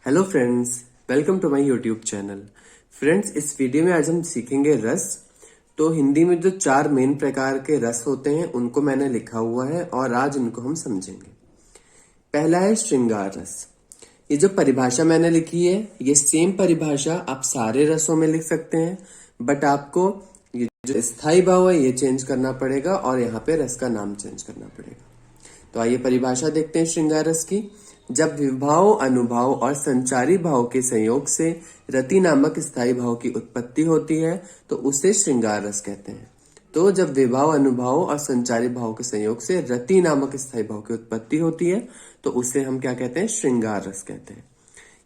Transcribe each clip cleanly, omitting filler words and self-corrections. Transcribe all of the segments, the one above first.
Hello friends, welcome to my YouTube channel. Friends, इस video में आज हम सीखेंगे रस। तो हिंदी में जो 4 मेन प्रकार के रस होते हैं उनको मैंने लिखा हुआ है और आज इनको हम समझेंगे। पहला है श्रृंगार रस। ये जो परिभाषा मैंने लिखी है ये सेम परिभाषा आप सारे रसों में लिख सकते हैं, बट आपको ये जो स्थायी भाव है ये चेंज करना पड़ेगा और यहाँ पे रस का नाम चेंज करना पड़ेगा। तो आइए परिभाषा देखते हैं श्रृंगार रस की। जब विभाव, अनुभाव और संचारी भाव के संयोग से रति नामक स्थायी भाव की उत्पत्ति होती है तो उसे श्रृंगार रस कहते हैं। तो जब विभाव, अनुभाव और संचारी भाव के संयोग से रति नामक स्थायी भाव की उत्पत्ति होती है तो उसे हम क्या कहते हैं? श्रृंगार रस कहते हैं।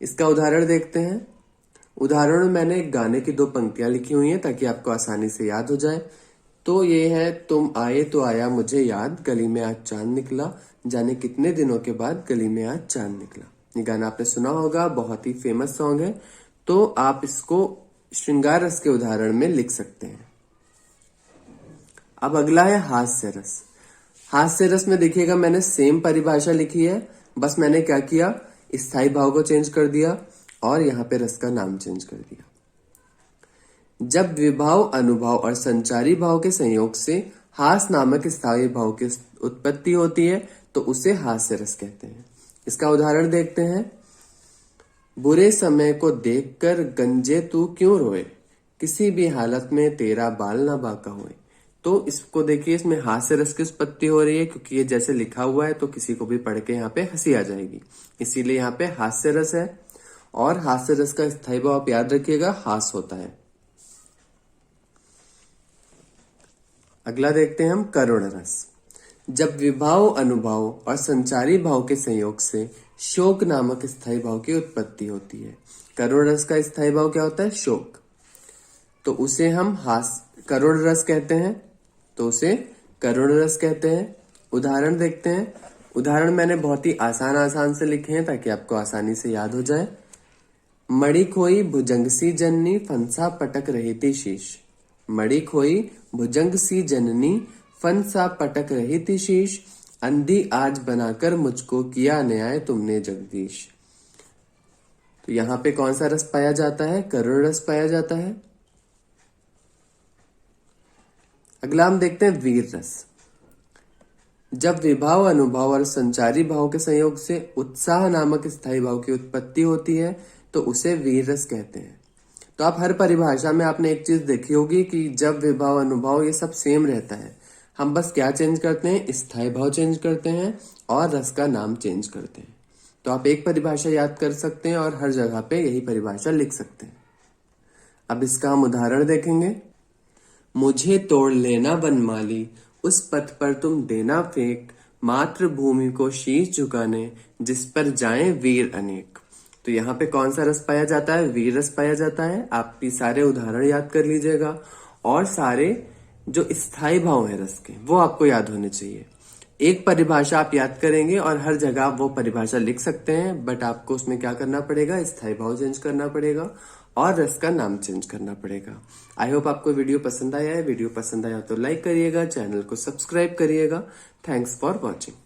इसका उदाहरण देखते हैं। उदाहरण में मैंने एक गाने की 2 पंक्तियां लिखी हुई हैं ताकि आपको आसानी से याद हो जाए। तो ये है, तुम आए तो आया मुझे याद, गली में आज चांद निकला, जाने कितने दिनों के बाद गली में आज चांद निकला। ये गाना आपने सुना होगा, बहुत ही फेमस सॉन्ग है। तो आप इसको श्रृंगार रस के उदाहरण में लिख सकते हैं। अब अगला है हास्य रस। हास्य रस में देखिएगा मैंने सेम परिभाषा लिखी है, बस मैंने क्या किया, स्थायी भाव को चेंज कर दिया और यहाँ पे रस का नाम चेंज कर दिया। जब विभाव, अनुभाव और संचारी भाव के संयोग से हास नामक स्थायी भाव की उत्पत्ति होती है तो उसे हास्य रस कहते हैं। इसका उदाहरण देखते हैं। बुरे समय को देखकर गंजे तू क्यों रोए, किसी भी हालत में तेरा बाल ना बांका होए। तो इसको देखिए, इसमें हास्य रस की उत्पत्ति हो रही है क्योंकि ये जैसे लिखा हुआ है तो किसी को भी पढ़ के यहाँ पे हंसी आ जाएगी, इसीलिए यहाँ पे हास्य रस है। और हास्य रस का स्थायी भाव आप याद रखिएगा, हास होता है। अगला देखते हैं हम करुण रस। जब विभाव, अनुभाव और संचारी भाव के संयोग से शोक नामक स्थायी भाव की उत्पत्ति होती है। करुण रस का स्थायी भाव क्या होता है? शोक। तो उसे हम करुण रस कहते हैं, तो उसे करुण रस कहते हैं। उदाहरण देखते हैं। उदाहरण मैंने बहुत ही आसान से लिखे हैं ताकि आपको आसानी से याद हो जाए। मणि खोई भुजंग सी जननी, फंसा पटक रही थी शीश। मणि खोई भुजंग सी जननी, फंसा पटक रही थी शीश, अंधी आज बनाकर मुझको किया न्याय तुमने जगदीश। तो यहाँ पे कौन सा रस पाया जाता है? करुण रस पाया जाता है। अगला हम देखते हैं वीर रस। जब विभाव, अनुभाव और संचारी भाव के संयोग से उत्साह नामक स्थायी भाव की उत्पत्ति होती है तो उसे वीर रस कहते हैं। तो आप हर परिभाषा में आपने एक चीज देखी होगी कि जब विभाव, अनुभाव ये सब सेम रहता है, हम बस क्या चेंज करते हैं? स्थायी भाव चेंज करते हैं और रस का नाम चेंज करते हैं। तो आप एक परिभाषा याद कर सकते हैं और हर जगह पे यही परिभाषा लिख सकते हैं। अब इसका हम उदाहरण देखेंगे। मुझे तोड़ लेना वनमाली, उस पथ पर तुम देना फेंक, मातृभूमि को शीश झुकाने, जिस पर जाएं वीर अनेक। तो यहाँ पे कौन सा रस पाया जाता है? वीर रस पाया जाता है। आप ये सारे उदाहरण याद कर लीजिएगा और सारे जो स्थायी भाव है रस के वो आपको याद होने चाहिए। एक परिभाषा आप याद करेंगे और हर जगह आप वो परिभाषा लिख सकते हैं, बट आपको उसमें क्या करना पड़ेगा? स्थायी भाव चेंज करना पड़ेगा और रस का नाम चेंज करना पड़ेगा। आई होप आपको वीडियो पसंद आया है। वीडियो पसंद आया तो लाइक करिएगा, चैनल को सब्सक्राइब करिएगा। Thanks for watching.